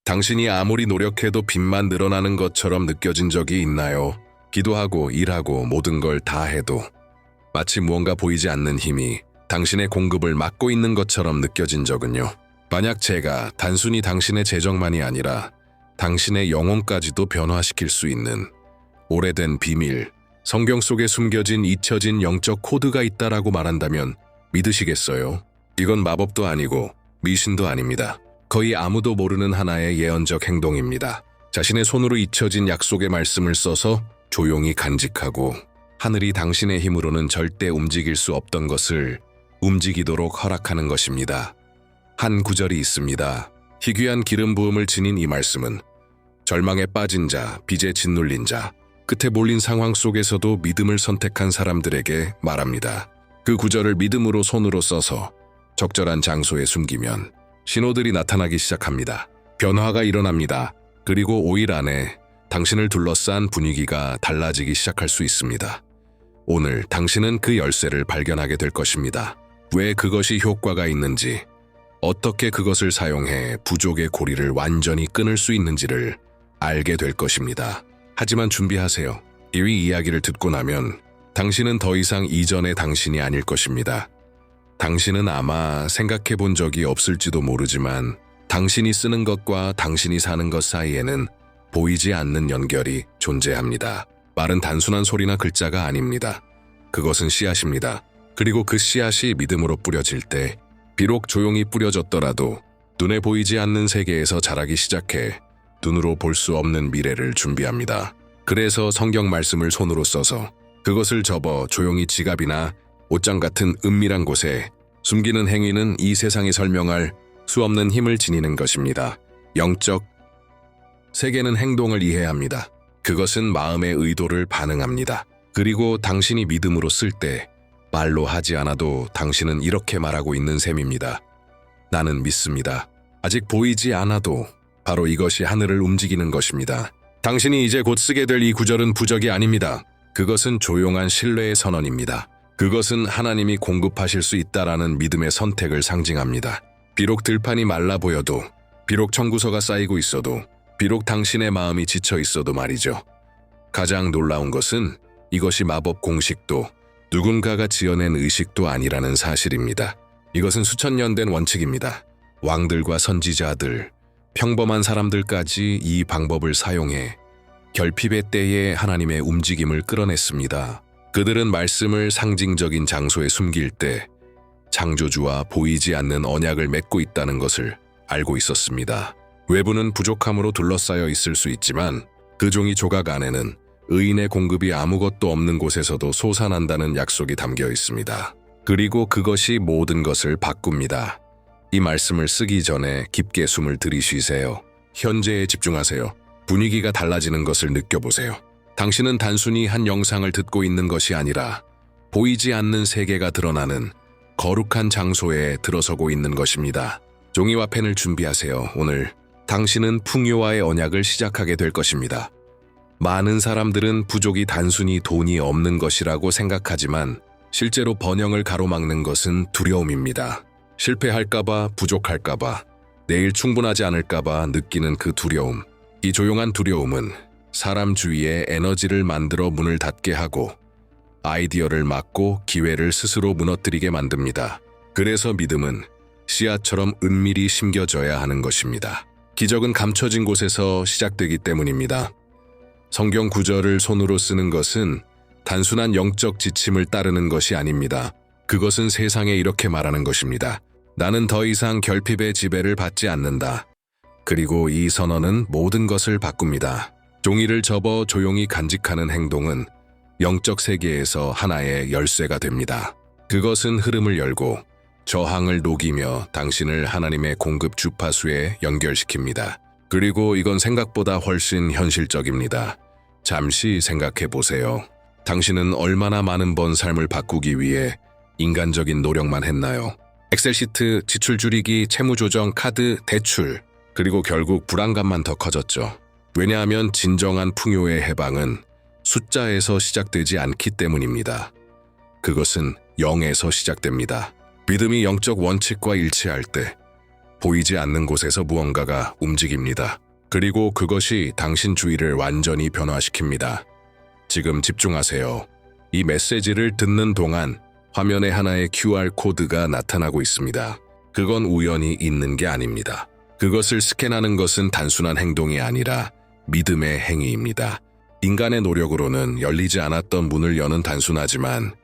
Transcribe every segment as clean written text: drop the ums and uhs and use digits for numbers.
당신이 아무리 노력해도 빚만 늘어나는 것처럼 느껴진 적이 있나요? 기도하고 일하고 모든 걸 다 해도 마치 무언가 보이지 않는 힘이 당신의 공급을 막고 있는 것처럼 느껴진 적은요? 만약 제가 단순히 당신의 재정만이 아니라 당신의 영혼까지도 변화시킬 수 있는 오래된 비밀, 성경 속에 숨겨진 잊혀진 영적 코드가 있다라고 말한다면 믿으시겠어요? 이건 마법도 아니고 미신도 아닙니다. 거의 아무도 모르는 하나의 예언적 행동입니다. 자신의 손으로 잊혀진 약속의 말씀을 써서 조용히 간직하고 하늘이 당신의 힘으로는 절대 움직일 수 없던 것을 움직이도록 허락하는 것입니다. 한 구절이 있습니다. 희귀한 기름 부음을 지닌 이 말씀은 절망에 빠진 자, 빚에 짓눌린 자, 끝에 몰린 상황 속에서도 믿음을 선택한 사람들에게 말합니다. 그 구절을 믿음으로 손으로 써서 적절한 장소에 숨기면 신호들이 나타나기 시작합니다. 변화가 일어납니다. 그리고 5일 안에 당신을 둘러싼 분위기가 달라지기 시작할 수 있습니다. 오늘 당신은 그 열쇠를 발견하게 될 것입니다. 왜 그것이 효과가 있는지, 어떻게 그것을 사용해 부족의 고리를 완전히 끊을 수 있는지를 알게 될 것입니다. 하지만 준비하세요. 이 이야기를 듣고 나면 당신은 더 이상 이전의 당신이 아닐 것입니다. 당신은 아마 생각해 본 적이 없을지도 모르지만 당신이 쓰는 것과 당신이 사는 것 사이에는 보이지 않는 연결이 존재합니다. 말은 단순한 소리나 글자가 아닙니다. 그것은 씨앗입니다. 그리고 그 씨앗이 믿음으로 뿌려질 때 비록 조용히 뿌려졌더라도 눈에 보이지 않는 세계에서 자라기 시작해 눈으로 볼 수 없는 미래를 준비합니다. 그래서 성경 말씀을 손으로 써서 그것을 접어 조용히 지갑이나 옷장 같은 은밀한 곳에 숨기는 행위는 이 세상이 설명할 수 없는 힘을 지니는 것입니다. 영적 세계는 행동을 이해합니다. 그것은 마음의 의도를 반응합니다. 그리고 당신이 믿음으로 쓸 때 말로 하지 않아도 당신은 이렇게 말하고 있는 셈입니다. 나는 믿습니다. 아직 보이지 않아도 바로 이것이 하늘을 움직이는 것입니다. 당신이 이제 곧 쓰게 될 이 구절은 부적이 아닙니다. 그것은 조용한 신뢰의 선언입니다. 그것은 하나님이 공급하실 수 있다라는 믿음의 선택을 상징합니다. 비록 들판이 말라 보여도, 비록 청구서가 쌓이고 있어도, 비록 당신의 마음이 지쳐 있어도 말이죠. 가장 놀라운 것은 이것이 마법 공식도 누군가가 지어낸 의식도 아니라는 사실입니다. 이것은 수천 년 된 원칙입니다. 왕들과 선지자들, 평범한 사람들까지 이 방법을 사용해 결핍의 때에 하나님의 움직임을 끌어냈습니다. 그들은 말씀을 상징적인 장소에 숨길 때 창조주와 보이지 않는 언약을 맺고 있다는 것을 알고 있었습니다. 외부는 부족함으로 둘러싸여 있을 수 있지만 그 종이 조각 안에는 의인의 공급이 아무것도 없는 곳에서도 솟아난다는 약속이 담겨 있습니다. 그리고 그것이 모든 것을 바꿉니다. 이 말씀을 쓰기 전에 깊게 숨을 들이쉬세요. 현재에 집중하세요. 분위기가 달라지는 것을 느껴보세요. 당신은 단순히 한 영상을 듣고 있는 것이 아니라 보이지 않는 세계가 드러나는 거룩한 장소에 들어서고 있는 것입니다. 종이와 펜을 준비하세요. 오늘 당신은 풍요와의 언약을 시작하게 될 것입니다. 많은 사람들은 부족이 단순히 돈이 없는 것이라고 생각하지만 실제로 번영을 가로막는 것은 두려움입니다. 실패할까봐, 부족할까봐, 내일 충분하지 않을까봐 느끼는 그 두려움. 이 조용한 두려움은 사람 주위에 에너지를 만들어 문을 닫게 하고 아이디어를 막고 기회를 스스로 무너뜨리게 만듭니다. 그래서 믿음은 씨앗처럼 은밀히 심겨져야 하는 것입니다. 기적은 감춰진 곳에서 시작되기 때문입니다. 성경 구절을 손으로 쓰는 것은 단순한 영적 지침을 따르는 것이 아닙니다. 그것은 세상에 이렇게 말하는 것입니다. 나는 더 이상 결핍의 지배를 받지 않는다. 그리고 이 선언은 모든 것을 바꿉니다. 종이를 접어 조용히 간직하는 행동은 영적 세계에서 하나의 열쇠가 됩니다. 그것은 흐름을 열고 저항을 녹이며 당신을 하나님의 공급 주파수에 연결시킵니다. 그리고 이건 생각보다 훨씬 현실적입니다. 잠시 생각해 보세요. 당신은 얼마나 많은 번 삶을 바꾸기 위해 인간적인 노력만 했나요? 엑셀 시트, 지출 줄이기, 채무 조정, 카드, 대출, 그리고 결국 불안감만 더 커졌죠. 왜냐하면 진정한 풍요의 해방은 숫자에서 시작되지 않기 때문입니다. 그것은 영에서 시작됩니다. 믿음이 영적 원칙과 일치할 때 보이지 않는 곳에서 무언가가 움직입니다. 그리고 그것이 당신 주위를 완전히 변화시킵니다. 지금 집중하세요. 이 메시지를 듣는 동안 화면에 하나의 QR코드가 나타나고 있습니다. 그건 우연히 있는 게 아닙니다. 그것을 스캔하는 것은 단순한 행동이 아니라 믿음의 행위입니다. 인간의 노력으로는 열리지 않았던 문을 여는 단순하지만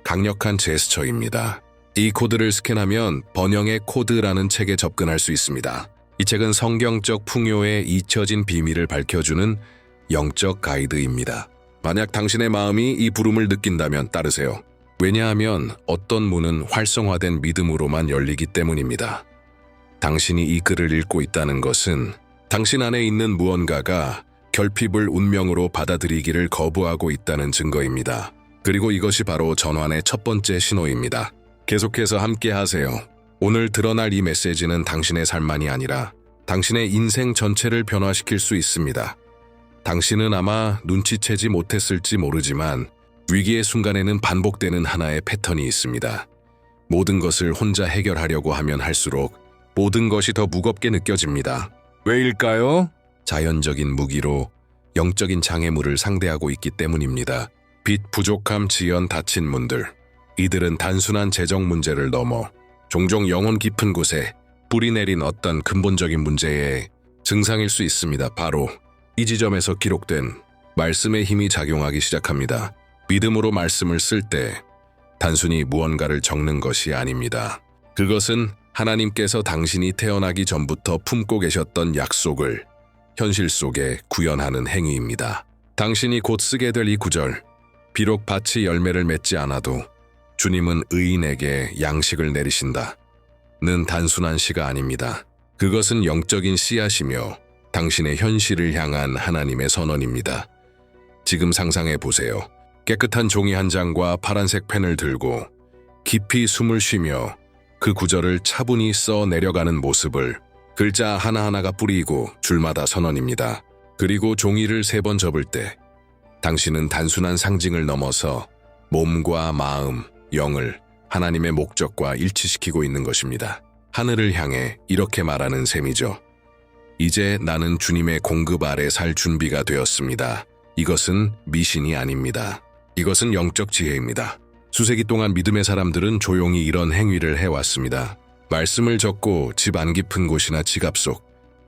강력한 제스처입니다. 이 코드를 스캔하면 번영의 코드라는 책에 접근할 수 있습니다. 이 책은 성경적 풍요의 잊혀진 비밀을 밝혀주는 영적 가이드입니다. 만약 당신의 마음이 이 부름을 느낀다면 따르세요. 왜냐하면 어떤 문은 활성화된 믿음으로만 열리기 때문입니다. 당신이 이 글을 읽고 있다는 것은 당신 안에 있는 무언가가 결핍을 운명으로 받아들이기를 거부하고 있다는 증거입니다. 그리고 이것이 바로 전환의 첫 번째 신호입니다. 계속해서 함께 하세요. 오늘 드러날 이 메시지는 당신의 삶만이 아니라 당신의 인생 전체를 변화시킬 수 있습니다. 당신은 아마 눈치채지 못했을지 모르지만 위기의 순간에는 반복되는 하나의 패턴이 있습니다. 모든 것을 혼자 해결하려고 하면 할수록 모든 것이 더 무겁게 느껴집니다. 왜일까요? 자연적인 무기로 영적인 장애물을 상대하고 있기 때문입니다. 빚, 부족함, 지연, 닫힌 문들. 이들은 단순한 재정 문제를 넘어 종종 영혼 깊은 곳에 뿌리 내린 어떤 근본적인 문제의 증상일 수 있습니다. 바로 이 지점에서 기록된 말씀의 힘이 작용하기 시작합니다. 믿음으로 말씀을 쓸 때 단순히 무언가를 적는 것이 아닙니다. 그것은 하나님께서 당신이 태어나기 전부터 품고 계셨던 약속을 현실 속에 구현하는 행위입니다. 당신이 곧 쓰게 될 이 구절, 비록 밭이 열매를 맺지 않아도 주님은 의인에게 양식을 내리신다. 는 단순한 시가 아닙니다. 그것은 영적인 씨앗이며 당신의 현실을 향한 하나님의 선언입니다. 지금 상상해 보세요. 깨끗한 종이 한 장과 파란색 펜을 들고 깊이 숨을 쉬며 그 구절을 차분히 써 내려가는 모습을 글자 하나하나가 뿌리고 줄마다 선언입니다. 그리고 종이를 3번 접을 때 당신은 단순한 상징을 넘어서 몸과 마음, 영을 하나님의 목적과 일치시키고 있는 것입니다. 하늘을 향해 이렇게 말하는 셈이죠. 이제 나는 주님의 공급 아래 살 준비가 되었습니다. 이것은 미신이 아닙니다. 이것은 영적 지혜입니다. 수세기 동안 믿음의 사람들은 조용히 이런 행위를 해왔습니다. 말씀을 적고 집 안 깊은 곳이나 지갑 속,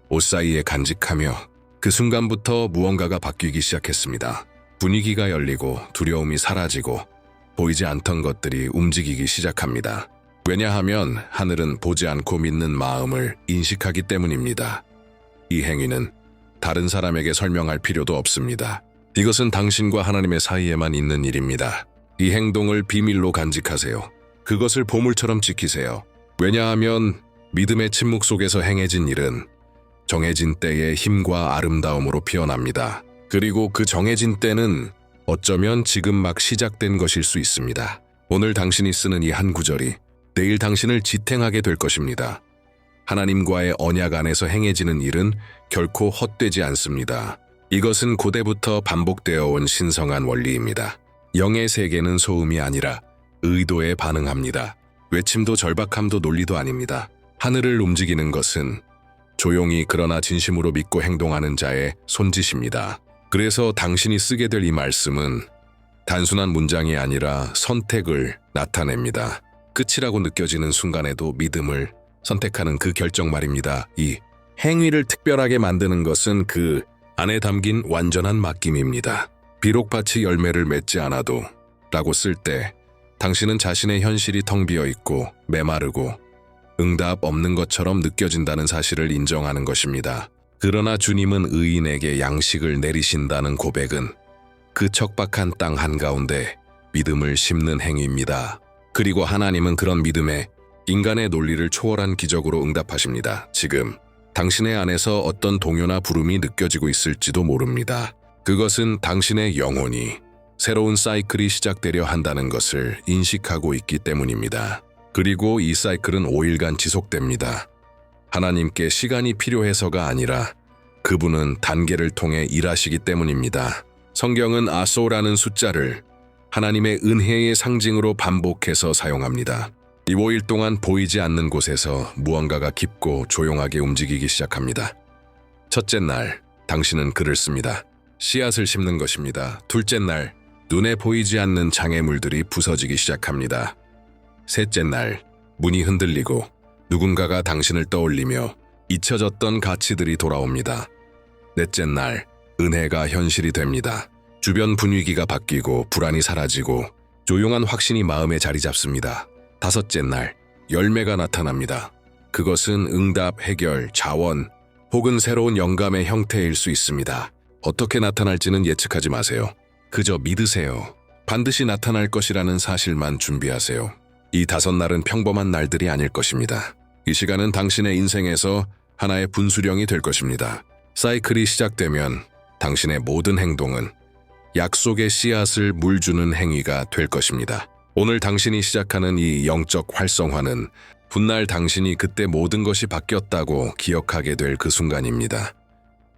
옷 사이에 간직하며 그 순간부터 무언가가 바뀌기 시작했습니다. 분위기가 열리고 두려움이 사라지고 보이지 않던 것들이 움직이기 시작합니다. 왜냐하면 하늘은 보지 않고 믿는 마음을 인식하기 때문입니다. 이 행위는 다른 사람에게 설명할 필요도 없습니다. 이것은 당신과 하나님의 사이에만 있는 일입니다. 이 행동을 비밀로 간직하세요. 그것을 보물처럼 지키세요. 왜냐하면 믿음의 침묵 속에서 행해진 일은 정해진 때의 힘과 아름다움으로 피어납니다. 그리고 그 정해진 때는 어쩌면 지금 막 시작된 것일 수 있습니다. 오늘 당신이 쓰는 이 한 구절이 내일 당신을 지탱하게 될 것입니다. 하나님과의 언약 안에서 행해지는 일은 결코 헛되지 않습니다. 이것은 고대부터 반복되어 온 신성한 원리입니다. 영의 세계는 소음이 아니라 의도에 반응합니다. 외침도 절박함도 논리도 아닙니다. 하늘을 움직이는 것은 조용히 그러나 진심으로 믿고 행동하는 자의 손짓입니다. 그래서 당신이 쓰게 될 이 말씀은 단순한 문장이 아니라 선택을 나타냅니다. 끝이라고 느껴지는 순간에도 믿음을 선택하는 그 결정 말입니다. 이 행위를 특별하게 만드는 것은 그 안에 담긴 완전한 맡김입니다. 비록 밭이 열매를 맺지 않아도 라고 쓸 때 당신은 자신의 현실이 텅 비어 있고 메마르고 응답 없는 것처럼 느껴진다는 사실을 인정하는 것입니다. 그러나 주님은 의인에게 양식을 내리신다는 고백은 그 척박한 땅 한가운데 믿음을 심는 행위입니다. 그리고 하나님은 그런 믿음에 인간의 논리를 초월한 기적으로 응답하십니다. 지금 당신의 안에서 어떤 동요나 부름이 느껴지고 있을지도 모릅니다. 그것은 당신의 영혼이 새로운 사이클이 시작되려 한다는 것을 인식하고 있기 때문입니다. 그리고 이 사이클은 5일간 지속됩니다. 하나님께 시간이 필요해서가 아니라 그분은 단계를 통해 일하시기 때문입니다. 성경은 아소라는 숫자를 하나님의 은혜의 상징으로 반복해서 사용합니다. 이 5일 동안 보이지 않는 곳에서 무언가가 깊고 조용하게 움직이기 시작합니다. 첫째 날, 당신은 글을 씁니다. 씨앗을 심는 것입니다. 둘째 날, 눈에 보이지 않는 장애물들이 부서지기 시작합니다. 셋째 날, 문이 흔들리고 누군가가 당신을 떠올리며 잊혀졌던 가치들이 돌아옵니다. 넷째 날, 은혜가 현실이 됩니다. 주변 분위기가 바뀌고 불안이 사라지고 조용한 확신이 마음에 자리 잡습니다. 다섯째 날, 열매가 나타납니다. 그것은 응답, 해결, 자원, 혹은 새로운 영감의 형태일 수 있습니다. 어떻게 나타날지는 예측하지 마세요. 그저 믿으세요. 반드시 나타날 것이라는 사실만 준비하세요. 이 5날은 평범한 날들이 아닐 것입니다. 이 시간은 당신의 인생에서 하나의 분수령이 될 것입니다. 사이클이 시작되면 당신의 모든 행동은 약속의 씨앗을 물주는 행위가 될 것입니다. 오늘 당신이 시작하는 이 영적 활성화는 훗날 당신이 그때 모든 것이 바뀌었다고 기억하게 될 그 순간입니다.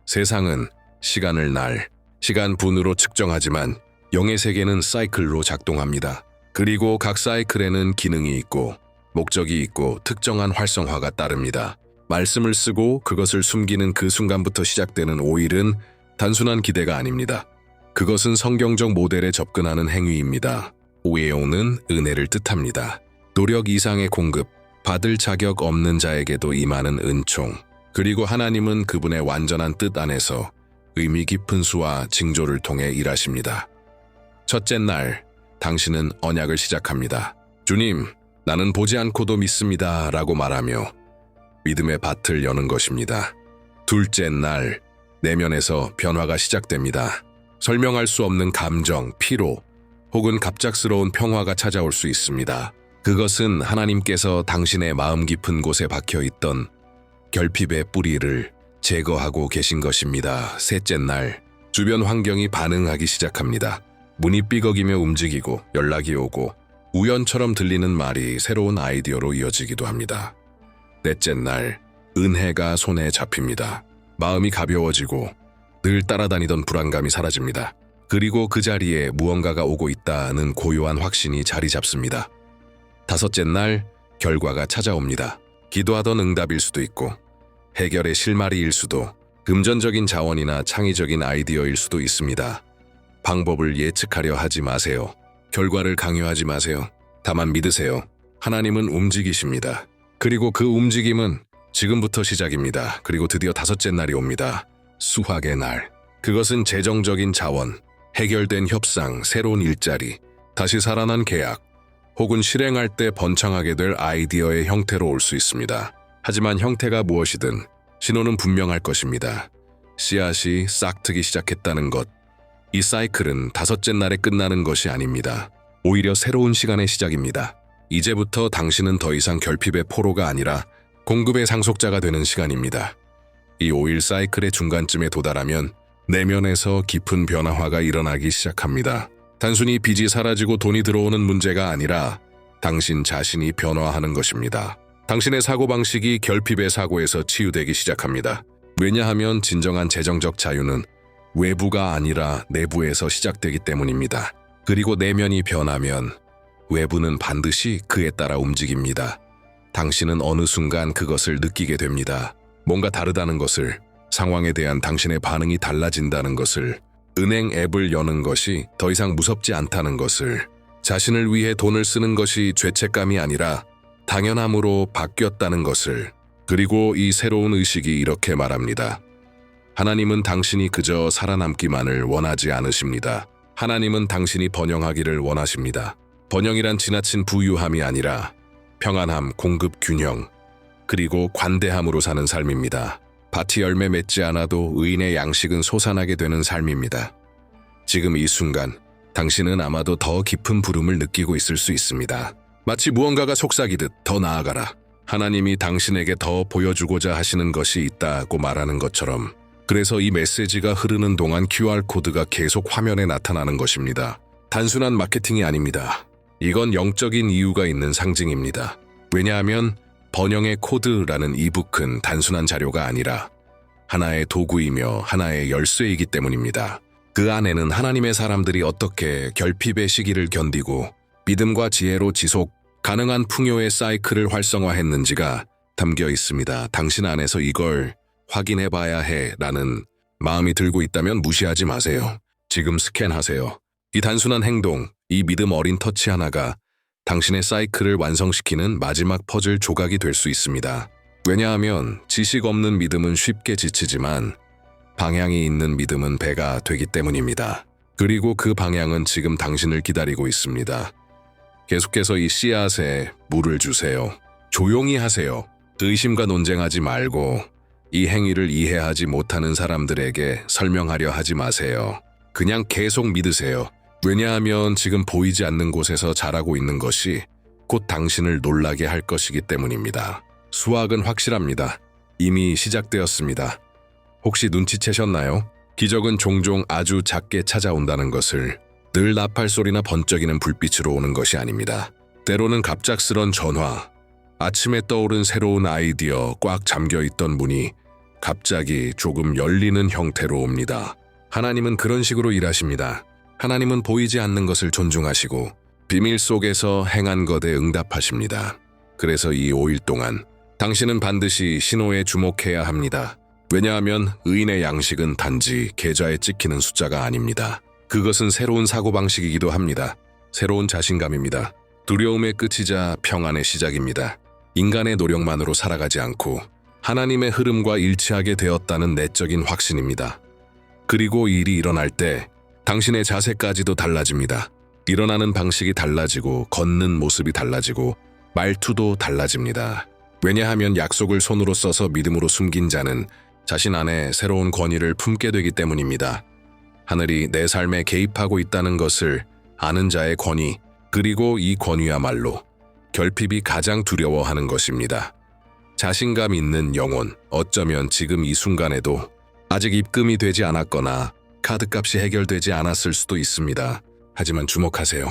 세상은 시간을 날, 시간분으로 측정하지만 영의 세계는 사이클로 작동합니다. 그리고 각 사이클에는 기능이 있고 목적이 있고 특정한 활성화가 따릅니다. 말씀을 쓰고 그것을 숨기는 그 순간부터 시작되는 5일은 단순한 기대가 아닙니다. 그것은 성경적 모델에 접근하는 행위입니다. 오에오는 은혜를 뜻합니다. 노력 이상의 공급, 받을 자격 없는 자에게도 임하는 은총, 그리고 하나님은 그분의 완전한 뜻 안에서 의미 깊은 수와 징조를 통해 일하십니다. 첫째 날, 당신은 언약을 시작합니다. 주님, 나는 보지 않고도 믿습니다 라고 말하며 믿음의 밭을 여는 것입니다. 둘째 날, 내면에서 변화가 시작됩니다. 설명할 수 없는 감정, 피로, 혹은 갑작스러운 평화가 찾아올 수 있습니다. 그것은 하나님께서 당신의 마음 깊은 곳에 박혀있던 결핍의 뿌리를 제거하고 계신 것입니다. 셋째 날, 주변 환경이 반응하기 시작합니다. 문이 삐걱이며 움직이고 연락이 오고 우연처럼 들리는 말이 새로운 아이디어로 이어지기도 합니다. 넷째 날, 은혜가 손에 잡힙니다. 마음이 가벼워지고 늘 따라다니던 불안감이 사라집니다. 그리고 그 자리에 무언가가 오고 있다는 고요한 확신이 자리 잡습니다. 다섯째 날, 결과가 찾아옵니다. 기도하던 응답일 수도 있고 해결의 실마리일 수도, 금전적인 자원이나 창의적인 아이디어일 수도 있습니다. 방법을 예측하려 하지 마세요. 결과를 강요하지 마세요. 다만 믿으세요. 하나님은 움직이십니다. 그리고 그 움직임은 지금부터 시작입니다. 그리고 드디어 다섯째 날이 옵니다. 수확의 날. 그것은 재정적인 자원, 해결된 협상, 새로운 일자리, 다시 살아난 계약, 혹은 실행할 때 번창하게 될 아이디어의 형태로 올 수 있습니다. 하지만 형태가 무엇이든 신호는 분명할 것입니다. 씨앗이 싹트기 시작했다는 것. 이 사이클은 다섯째 날에 끝나는 것이 아닙니다. 오히려 새로운 시간의 시작입니다. 이제부터 당신은 더 이상 결핍의 포로가 아니라 공급의 상속자가 되는 시간입니다. 이 5일 사이클의 중간쯤에 도달하면 내면에서 깊은 변화가 일어나기 시작합니다. 단순히 빚이 사라지고 돈이 들어오는 문제가 아니라 당신 자신이 변화하는 것입니다. 당신의 사고방식이 결핍의 사고에서 치유되기 시작합니다. 왜냐하면 진정한 재정적 자유는 외부가 아니라 내부에서 시작되기 때문입니다. 그리고 내면이 변하면 외부는 반드시 그에 따라 움직입니다. 당신은 어느 순간 그것을 느끼게 됩니다. 뭔가 다르다는 것을, 상황에 대한 당신의 반응이 달라진다는 것을, 은행 앱을 여는 것이 더 이상 무섭지 않다는 것을, 자신을 위해 돈을 쓰는 것이 죄책감이 아니라 당연함으로 바뀌었다는 것을. 그리고 이 새로운 의식이 이렇게 말합니다. 하나님은 당신이 그저 살아남기만을 원하지 않으십니다. 하나님은 당신이 번영하기를 원하십니다. 번영이란 지나친 부유함이 아니라 평안함, 공급 균형, 그리고 관대함으로 사는 삶입니다. 밭이 열매 맺지 않아도 의인의 양식은 솟아나게 되는 삶입니다. 지금 이 순간 당신은 아마도 더 깊은 부름을 느끼고 있을 수 있습니다. 마치 무언가가 속삭이듯 더 나아가라. 하나님이 당신에게 더 보여주고자 하시는 것이 있다고 말하는 것처럼. 그래서 이 메시지가 흐르는 동안 QR코드가 계속 화면에 나타나는 것입니다. 단순한 마케팅이 아닙니다. 이건 영적인 이유가 있는 상징입니다. 왜냐하면 번영의 코드라는 이북은 단순한 자료가 아니라 하나의 도구이며 하나의 열쇠이기 때문입니다. 그 안에는 하나님의 사람들이 어떻게 결핍의 시기를 견디고 믿음과 지혜로 지속, 가능한 풍요의 사이클을 활성화했는지가 담겨 있습니다. 당신 안에서 이걸 확인해 봐야 해 라는 마음이 들고 있다면 무시하지 마세요. 지금 스캔하세요. 이 단순한 행동, 이 믿음 어린 터치 하나가 당신의 사이클을 완성시키는 마지막 퍼즐 조각이 될 수 있습니다. 왜냐하면 지식 없는 믿음은 쉽게 지치지만 방향이 있는 믿음은 배가 되기 때문입니다. 그리고 그 방향은 지금 당신을 기다리고 있습니다. 계속해서 이 씨앗에 물을 주세요. 조용히 하세요. 의심과 논쟁하지 말고 이 행위를 이해하지 못하는 사람들에게 설명하려 하지 마세요. 그냥 계속 믿으세요. 왜냐하면 지금 보이지 않는 곳에서 자라고 있는 것이 곧 당신을 놀라게 할 것이기 때문입니다. 수확은 확실합니다. 이미 시작되었습니다. 혹시 눈치채셨나요? 기적은 종종 아주 작게 찾아온다는 것을. 늘 나팔 소리나 번쩍이는 불빛으로 오는 것이 아닙니다. 때로는 갑작스런 전화, 아침에 떠오른 새로운 아이디어, 꽉 잠겨있던 문이 갑자기 조금 열리는 형태로 옵니다. 하나님은 그런 식으로 일하십니다. 하나님은 보이지 않는 것을 존중하시고 비밀 속에서 행한 것에 응답하십니다. 그래서 이 5일 동안 당신은 반드시 신호에 주목해야 합니다. 왜냐하면 의인의 양식은 단지 계좌에 찍히는 숫자가 아닙니다. 그것은 새로운 사고방식이기도 합니다. 새로운 자신감입니다. 두려움의 끝이자 평안의 시작입니다. 인간의 노력만으로 살아가지 않고 하나님의 흐름과 일치하게 되었다는 내적인 확신입니다. 그리고 일이 일어날 때 당신의 자세까지도 달라집니다. 일어나는 방식이 달라지고 걷는 모습이 달라지고 말투도 달라집니다. 왜냐하면 약속을 손으로 써서 믿음으로 숨긴 자는 자신 안에 새로운 권위를 품게 되기 때문입니다. 하늘이 내 삶에 개입하고 있다는 것을 아는 자의 권위, 그리고 이 권위야말로 결핍이 가장 두려워하는 것입니다. 자신감 있는 영혼, 어쩌면 지금 이 순간에도 아직 입금이 되지 않았거나 카드값이 해결되지 않았을 수도 있습니다. 하지만 주목하세요.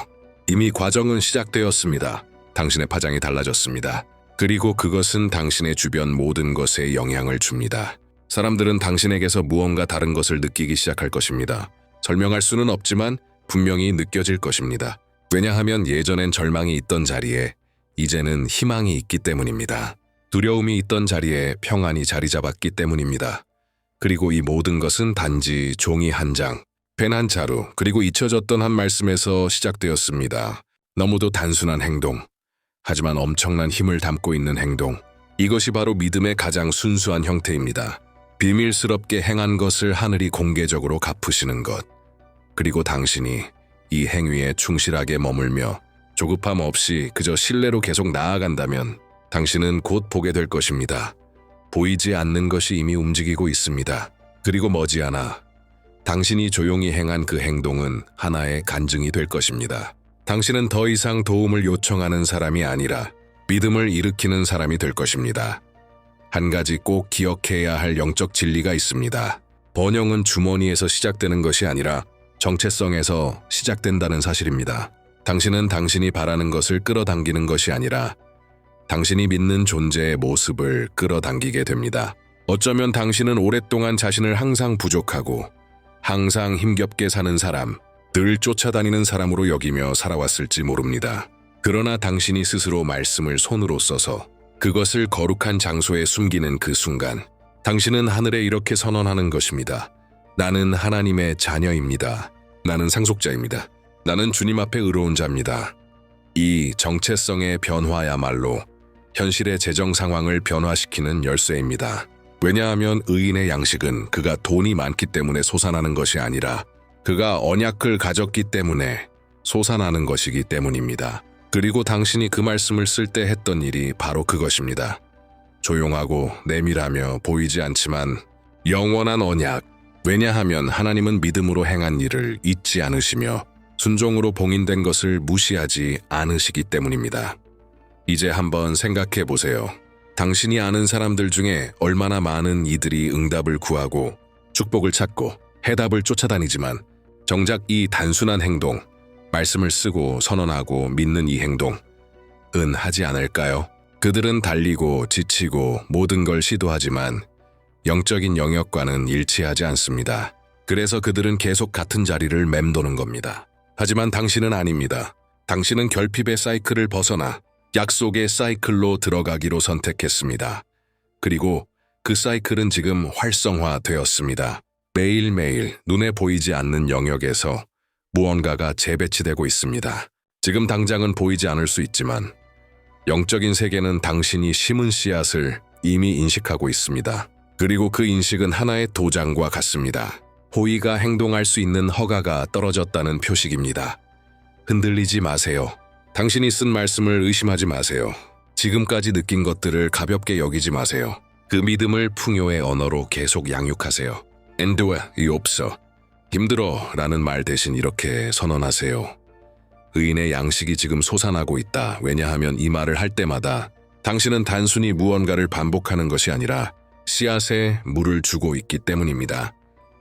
이미 과정은 시작되었습니다. 당신의 파장이 달라졌습니다. 그리고 그것은 당신의 주변 모든 것에 영향을 줍니다. 사람들은 당신에게서 무언가 다른 것을 느끼기 시작할 것입니다. 설명할 수는 없지만 분명히 느껴질 것입니다. 왜냐하면 예전엔 절망이 있던 자리에 이제는 희망이 있기 때문입니다. 두려움이 있던 자리에 평안이 자리 잡았기 때문입니다. 그리고 이 모든 것은 단지 종이 한 장, 펜 한 자루, 그리고 잊혀졌던 한 말씀에서 시작되었습니다. 너무도 단순한 행동, 하지만 엄청난 힘을 담고 있는 행동. 이것이 바로 믿음의 가장 순수한 형태입니다. 비밀스럽게 행한 것을 하늘이 공개적으로 갚으시는 것. 그리고 당신이 이 행위에 충실하게 머물며 조급함 없이 그저 신뢰로 계속 나아간다면 당신은 곧 보게 될 것입니다. 보이지 않는 것이 이미 움직이고 있습니다. 그리고 머지않아 당신이 조용히 행한 그 행동은 하나의 간증이 될 것입니다. 당신은 더 이상 도움을 요청하는 사람이 아니라 믿음을 일으키는 사람이 될 것입니다. 한 가지 꼭 기억해야 할 영적 진리가 있습니다. 번영은 주머니에서 시작되는 것이 아니라 정체성에서 시작된다는 사실입니다. 당신은 당신이 바라는 것을 끌어당기는 것이 아니라 당신이 믿는 존재의 모습을 끌어당기게 됩니다. 어쩌면 당신은 오랫동안 자신을 항상 부족하고 항상 힘겹게 사는 사람, 늘 쫓아다니는 사람으로 여기며 살아왔을지 모릅니다. 그러나 당신이 스스로 말씀을 손으로 써서 그것을 거룩한 장소에 숨기는 그 순간, 당신은 하늘에 이렇게 선언하는 것입니다. 나는 하나님의 자녀입니다. 나는 상속자입니다. 나는 주님 앞에 의로운 자입니다. 이 정체성의 변화야말로 현실의 재정 상황을 변화시키는 열쇠입니다. 왜냐하면 의인의 양식은 그가 돈이 많기 때문에 솟아나는 것이 아니라 그가 언약을 가졌기 때문에 솟아나는 것이기 때문입니다. 그리고 당신이 그 말씀을 쓸 때 했던 일이 바로 그것입니다. 조용하고 내밀하며 보이지 않지만 영원한 언약. 왜냐하면 하나님은 믿음으로 행한 일을 잊지 않으시며 순종으로 봉인된 것을 무시하지 않으시기 때문입니다. 이제 한번 생각해 보세요. 당신이 아는 사람들 중에 얼마나 많은 이들이 응답을 구하고 축복을 찾고 해답을 쫓아다니지만 정작 이 단순한 행동, 말씀을 쓰고 선언하고 믿는 이 행동은 하지 않을까요? 그들은 달리고 지치고 모든 걸 시도하지만 영적인 영역과는 일치하지 않습니다. 그래서 그들은 계속 같은 자리를 맴도는 겁니다. 하지만 당신은 아닙니다. 당신은 결핍의 사이클을 벗어나 약속의 사이클로 들어가기로 선택했습니다. 그리고 그 사이클은 지금 활성화되었습니다. 매일매일 눈에 보이지 않는 영역에서 무언가가 재배치되고 있습니다. 지금 당장은 보이지 않을 수 있지만 영적인 세계는 당신이 심은 씨앗을 이미 인식하고 있습니다. 그리고 그 인식은 하나의 도장과 같습니다. 호의가 행동할 수 있는 허가가 떨어졌다는 표식입니다. 흔들리지 마세요. 당신이 쓴 말씀을 의심하지 마세요. 지금까지 느낀 것들을 가볍게 여기지 마세요. 그 믿음을 풍요의 언어로 계속 양육하세요. 엔드와이 없어. 힘들어 라는 말 대신 이렇게 선언하세요. 의인의 양식이 지금 솟아나고 있다. 왜냐하면 이 말을 할 때마다 당신은 단순히 무언가를 반복하는 것이 아니라 씨앗에 물을 주고 있기 때문입니다.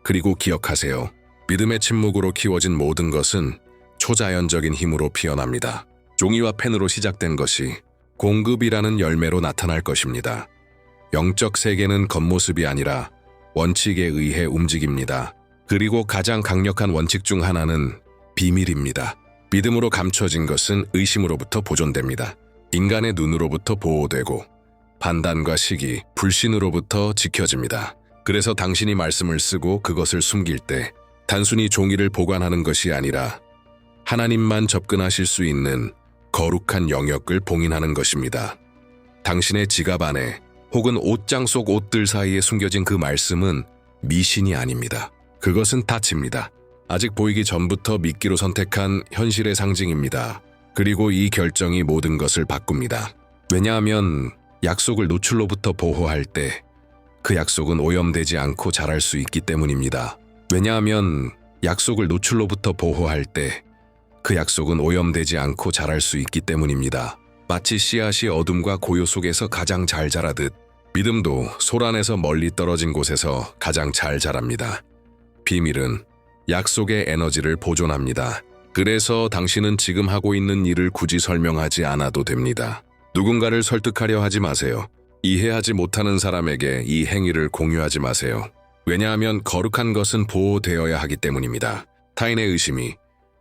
그리고 기억하세요. 믿음의 침묵으로 키워진 모든 것은 초자연적인 힘으로 피어납니다. 종이와 펜으로 시작된 것이 공급이라는 열매로 나타날 것입니다. 영적 세계는 겉모습이 아니라 원칙에 의해 움직입니다. 그리고 가장 강력한 원칙 중 하나는 비밀입니다. 믿음으로 감춰진 것은 의심으로부터 보존됩니다. 인간의 눈으로부터 보호되고 판단과 시기, 불신으로부터 지켜집니다. 그래서 당신이 말씀을 쓰고 그것을 숨길 때 단순히 종이를 보관하는 것이 아니라 하나님만 접근하실 수 있는 거룩한 영역을 봉인하는 것입니다. 당신의 지갑 안에 혹은 옷장 속 옷들 사이에 숨겨진 그 말씀은 미신이 아닙니다. 그것은 타치입니다. 아직 보이기 전부터 믿기로 선택한 현실의 상징입니다. 그리고 이 결정이 모든 것을 바꿉니다. 왜냐하면 약속을 노출로부터 보호할 때 그 약속은 오염되지 않고 자랄 수 있기 때문입니다. 왜냐하면 약속을 노출로부터 보호할 때 그 약속은 오염되지 않고 자랄 수 있기 때문입니다. 마치 씨앗이 어둠과 고요 속에서 가장 잘 자라듯 믿음도 소란에서 멀리 떨어진 곳에서 가장 잘 자랍니다. 비밀은 약속의 에너지를 보존합니다. 그래서 당신은 지금 하고 있는 일을 굳이 설명하지 않아도 됩니다. 누군가를 설득하려 하지 마세요. 이해하지 못하는 사람에게 이 행위를 공유하지 마세요. 왜냐하면 거룩한 것은 보호되어야 하기 때문입니다. 타인의 의심이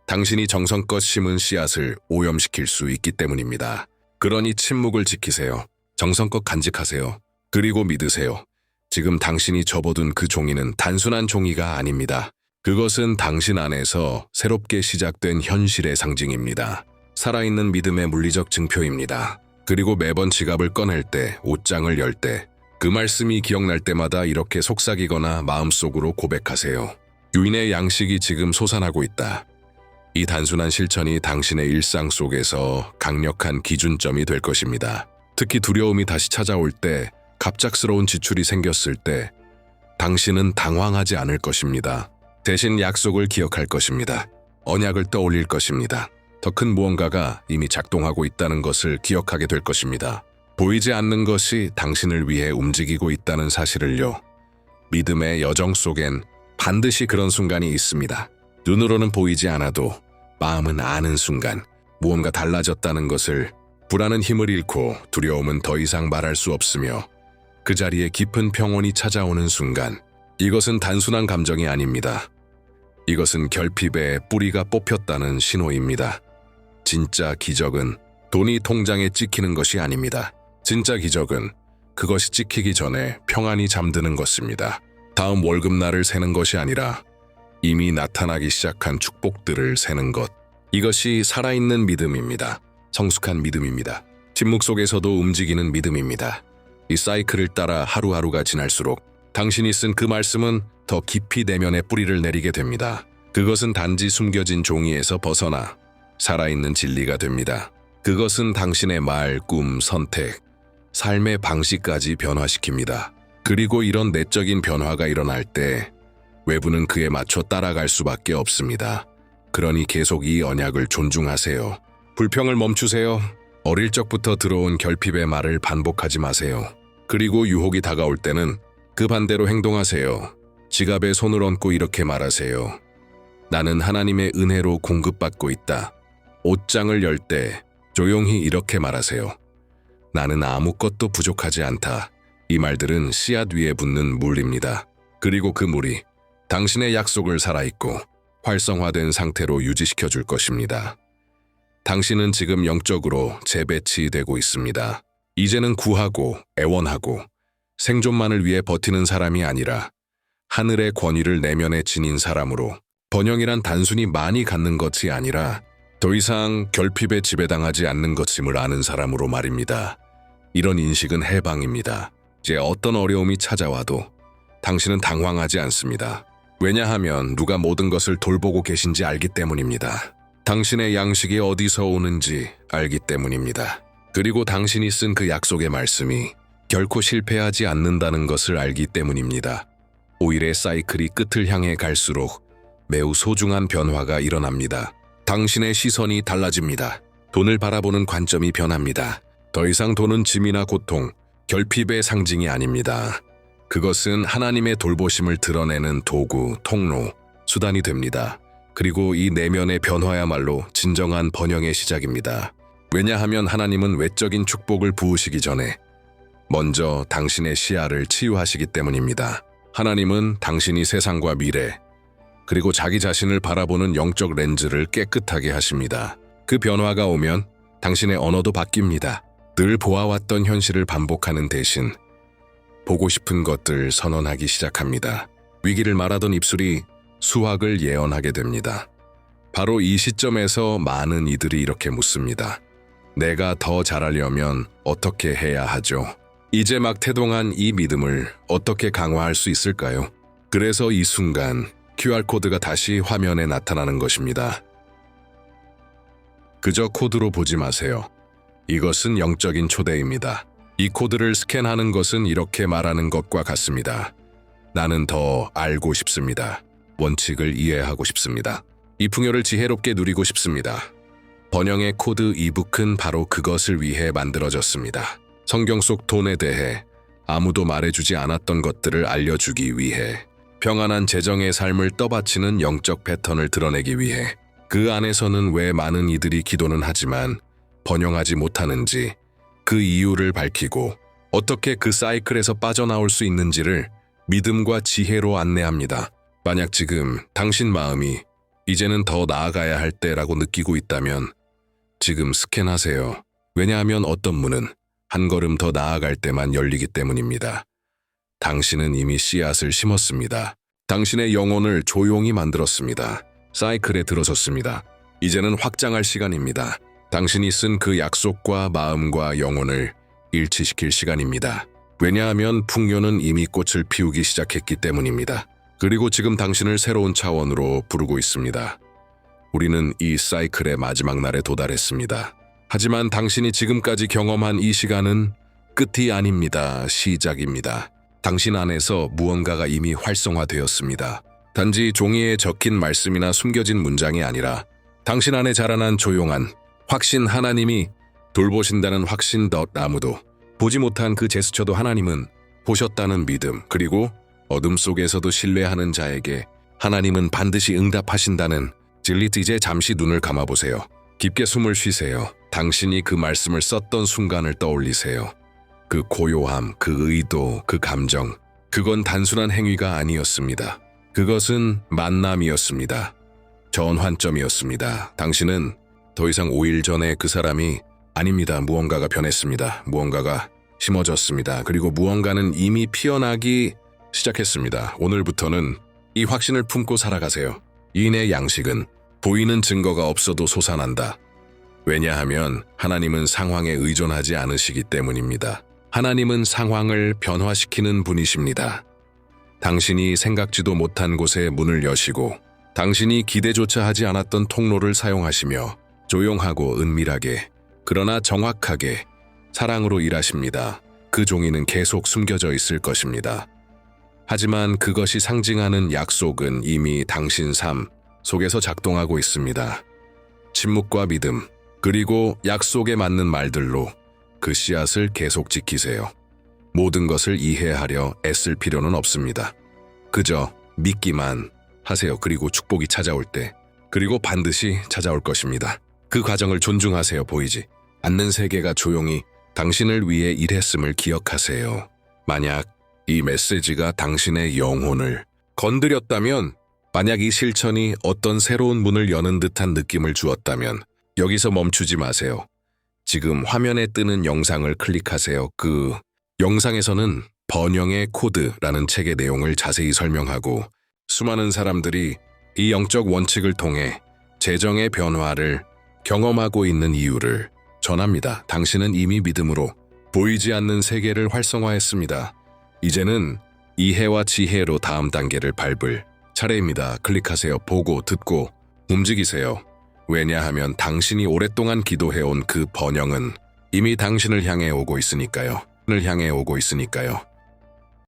당신이 정성껏 심은 씨앗을 오염시킬 수 있기 때문입니다. 그러니 침묵을 지키세요. 정성껏 간직하세요. 그리고 믿으세요. 지금 당신이 접어둔 그 종이는 단순한 종이가 아닙니다. 그것은 당신 안에서 새롭게 시작된 현실의 상징입니다. 살아있는 믿음의 물리적 증표입니다. 그리고 매번 지갑을 꺼낼 때, 옷장을 열 때, 그 말씀이 기억날 때마다 이렇게 속삭이거나 마음속으로 고백하세요. 유인의 양식이 지금 솟아나고 있다. 이 단순한 실천이 당신의 일상 속에서 강력한 기준점이 될 것입니다. 특히 두려움이 다시 찾아올 때, 갑작스러운 지출이 생겼을 때, 당신은 당황하지 않을 것입니다. 대신 약속을 기억할 것입니다. 언약을 떠올릴 것입니다. 더 큰 무언가가 이미 작동하고 있다는 것을 기억하게 될 것입니다. 보이지 않는 것이 당신을 위해 움직이고 있다는 사실을요. 믿음의 여정 속엔 반드시 그런 순간이 있습니다. 눈으로는 보이지 않아도 마음은 아는 순간, 무언가 달라졌다는 것을, 불안은 힘을 잃고 두려움은 더 이상 말할 수 없으며 그 자리에 깊은 평온이 찾아오는 순간, 이것은 단순한 감정이 아닙니다. 이것은 결핍의 뿌리가 뽑혔다는 신호입니다. 진짜 기적은 돈이 통장에 찍히는 것이 아닙니다. 진짜 기적은 그것이 찍히기 전에 평안이 잠드는 것입니다. 다음 월급날을 세는 것이 아니라 이미 나타나기 시작한 축복들을 세는 것. 이것이 살아있는 믿음입니다. 성숙한 믿음입니다. 침묵 속에서도 움직이는 믿음입니다. 이 사이클을 따라 하루하루가 지날수록 당신이 쓴 그 말씀은 더 깊이 내면에 뿌리를 내리게 됩니다. 그것은 단지 숨겨진 종이에서 벗어나 살아있는 진리가 됩니다. 그것은 당신의 말, 꿈, 선택, 삶의 방식까지 변화시킵니다. 그리고 이런 내적인 변화가 일어날 때 외부는 그에 맞춰 따라갈 수밖에 없습니다. 그러니 계속 이 언약을 존중하세요. 불평을 멈추세요. 어릴 적부터 들어온 결핍의 말을 반복하지 마세요. 그리고 유혹이 다가올 때는 그 반대로 행동하세요. 지갑에 손을 얹고 이렇게 말하세요. 나는 하나님의 은혜로 공급받고 있다. 옷장을 열 때 조용히 이렇게 말하세요. 나는 아무것도 부족하지 않다. 이 말들은 씨앗 위에 붙는 물입니다. 그리고 그 물이 당신의 약속을 살아있고 활성화된 상태로 유지시켜 줄 것입니다. 당신은 지금 영적으로 재배치되고 있습니다. 이제는 구하고 애원하고 생존만을 위해 버티는 사람이 아니라 하늘의 권위를 내면에 지닌 사람으로, 번영이란 단순히 많이 갖는 것이 아니라 더 이상 결핍에 지배당하지 않는 것임을 아는 사람으로 말입니다. 이런 인식은 해방입니다. 이제 어떤 어려움이 찾아와도 당신은 당황하지 않습니다. 왜냐하면 누가 모든 것을 돌보고 계신지 알기 때문입니다. 당신의 양식이 어디서 오는지 알기 때문입니다. 그리고 당신이 쓴 그 약속의 말씀이 결코 실패하지 않는다는 것을 알기 때문입니다. 오일의 사이클이 끝을 향해 갈수록 매우 소중한 변화가 일어납니다. 당신의 시선이 달라집니다. 돈을 바라보는 관점이 변합니다. 더 이상 돈은 짐이나 고통, 결핍의 상징이 아닙니다. 그것은 하나님의 돌보심을 드러내는 도구, 통로, 수단이 됩니다. 그리고 이 내면의 변화야말로 진정한 번영의 시작입니다. 왜냐하면 하나님은 외적인 축복을 부으시기 전에 먼저 당신의 시야를 치유하시기 때문입니다. 하나님은 당신이 세상과 미래, 그리고 자기 자신을 바라보는 영적 렌즈를 깨끗하게 하십니다. 그 변화가 오면 당신의 언어도 바뀝니다. 늘 보아왔던 현실을 반복하는 대신 보고 싶은 것들 선언하기 시작합니다. 위기를 말하던 입술이 수확을 예언하게 됩니다. 바로 이 시점에서 많은 이들이 이렇게 묻습니다. 내가 더 잘하려면 어떻게 해야 하죠? 이제 막 태동한 이 믿음을 어떻게 강화할 수 있을까요? 그래서 이 순간 QR코드가 다시 화면에 나타나는 것입니다. 그저 코드로 보지 마세요. 이것은 영적인 초대입니다. 이 코드를 스캔하는 것은 이렇게 말하는 것과 같습니다. 나는 더 알고 싶습니다. 원칙을 이해하고 싶습니다. 이 풍요를 지혜롭게 누리고 싶습니다. 번영의 코드 이북은 바로 그것을 위해 만들어졌습니다. 성경 속 돈에 대해 아무도 말해주지 않았던 것들을 알려주기 위해, 평안한 재정의 삶을 떠받치는 영적 패턴을 드러내기 위해, 그 안에서는 왜 많은 이들이 기도는 하지만 번영하지 못하는지 그 이유를 밝히고 어떻게 그 사이클에서 빠져나올 수 있는지를 믿음과 지혜로 안내합니다. 만약 지금 당신 마음이 이제는 더 나아가야 할 때라고 느끼고 있다면 지금 스캔하세요. 왜냐하면 어떤 문은 한 걸음 더 나아갈 때만 열리기 때문입니다. 당신은 이미 씨앗을 심었습니다. 당신의 영혼을 조용히 만들었습니다. 사이클에 들어섰습니다. 이제는 확장할 시간입니다. 당신이 쓴 그 약속과 마음과 영혼을 일치시킬 시간입니다. 왜냐하면 풍요는 이미 꽃을 피우기 시작했기 때문입니다. 그리고 지금 당신을 새로운 차원으로 부르고 있습니다. 우리는 이 사이클의 마지막 날에 도달했습니다. 하지만 당신이 지금까지 경험한 이 시간은 끝이 아닙니다. 시작입니다. 당신 안에서 무언가가 이미 활성화되었습니다. 단지 종이에 적힌 말씀이나 숨겨진 문장이 아니라 당신 안에 자라난 조용한 확신, 하나님이 돌보신다는 확신. 아무도 보지 못한 그 제스처도 하나님은 보셨다는 믿음, 그리고 어둠 속에서도 신뢰하는 자에게 하나님은 반드시 응답하신다는 진리. 이제 잠시 눈을 감아보세요. 깊게 숨을 쉬세요. 당신이 그 말씀을 썼던 순간을 떠올리세요. 그 고요함, 그 의도, 그 감정, 그건 단순한 행위가 아니었습니다. 그것은 만남이었습니다. 전환점이었습니다. 당신은 더 이상 5일 전에 그 사람이 아닙니다. 무언가가 변했습니다. 무언가가 심어졌습니다. 그리고 무언가는 이미 피어나기 시작했습니다. 오늘부터는 이 확신을 품고 살아가세요. 이인의 양식은 보이는 증거가 없어도 솟아난다. 왜냐하면 하나님은 상황에 의존하지 않으시기 때문입니다. 하나님은 상황을 변화시키는 분이십니다. 당신이 생각지도 못한 곳에 문을 여시고 당신이 기대조차 하지 않았던 통로를 사용하시며 조용하고 은밀하게, 그러나 정확하게 사랑으로 일하십니다. 그 종이는 계속 숨겨져 있을 것입니다. 하지만 그것이 상징하는 약속은 이미 당신 삶 속에서 작동하고 있습니다. 침묵과 믿음, 그리고 약속에 맞는 말들로 그 씨앗을 계속 지키세요. 모든 것을 이해하려 애쓸 필요는 없습니다. 그저 믿기만 하세요. 그리고 축복이 찾아올 때, 그리고 반드시 찾아올 것입니다. 그 과정을 존중하세요. 보이지 않는 세계가 조용히 당신을 위해 일했음을 기억하세요. 만약 이 메시지가 당신의 영혼을 건드렸다면, 만약 이 실천이 어떤 새로운 문을 여는 듯한 느낌을 주었다면, 여기서 멈추지 마세요. 지금 화면에 뜨는 영상을 클릭하세요. 그 영상에서는 번영의 코드라는 책의 내용을 자세히 설명하고 수많은 사람들이 이 영적 원칙을 통해 재정의 변화를 경험하고 있는 이유를 전합니다. 당신은 이미 믿음으로 보이지 않는 세계를 활성화했습니다. 이제는 이해와 지혜로 다음 단계를 밟을 차례입니다. 클릭하세요. 보고, 듣고, 움직이세요. 왜냐하면 당신이 오랫동안 기도해온 그 번영은 이미 당신을 향해 오고 있으니까요.